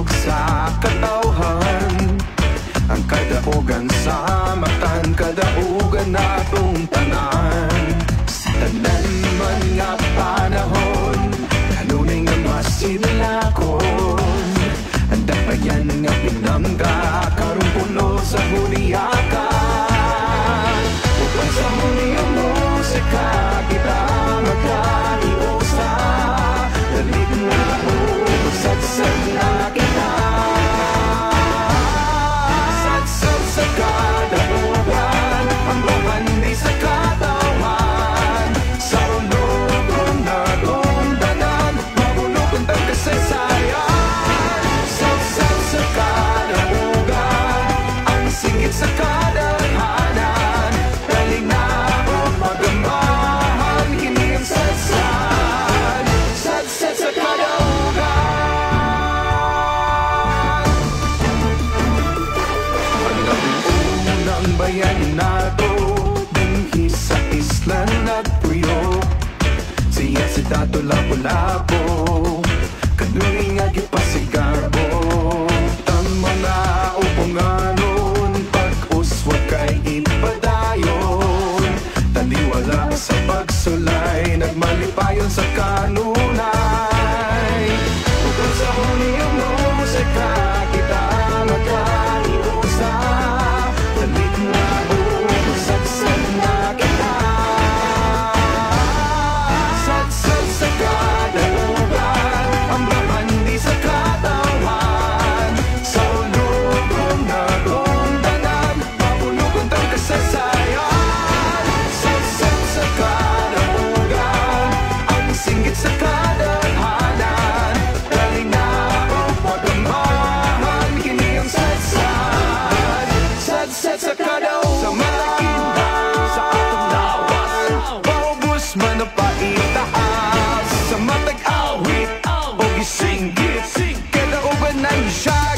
hulog sa katawhan. Ang kadaugan sa matan, kadaugan natong tanan. Sa tanan man nga panahon, kanunay nga masinlakon. Handa pa yan nga pinangga, karong puno sa huniakan. Upang sa huniyang musika, kita magkaiusa. Dalig na sadsad na kita. Sadsad sa kadaugan, ang bahan di sa katawan. Sa ulog na tundanan, mabulok ang kasaysayan. Sadsad sa kadaugan, ang singit sa kadalhanan. Dalig na magamahan, kini ang sadsad. Sadsad sa kadaugan. Unang bayan nato, dinhi sa isla nagpuyo. Siya si Tato Lapu-Lapu, kanuring nga gipasigarbo. Ang mga upunganon, pag-uswag kay ipadayon. Taliwala sa pagsulay, nagmalipayon sa kanunay. Ukol sa huniyang musika, kita magkaiusa. Dalig na sadsad na kita. Sadsad sa kadaugan, ang bahan di sa katawan. Sa ulog na tundanan, mabulog ang kasaysayan. Sadsad sa kadaugan, ang singgit sa kadalhanan. Dalig na magamahan, kini ang sadsad. Sadsad sa kadaugan. Sa matakinda, sa atong lawas, paubos man ang paitaas. Sa matag-awit, o gisinggit, kadaugan ng siya.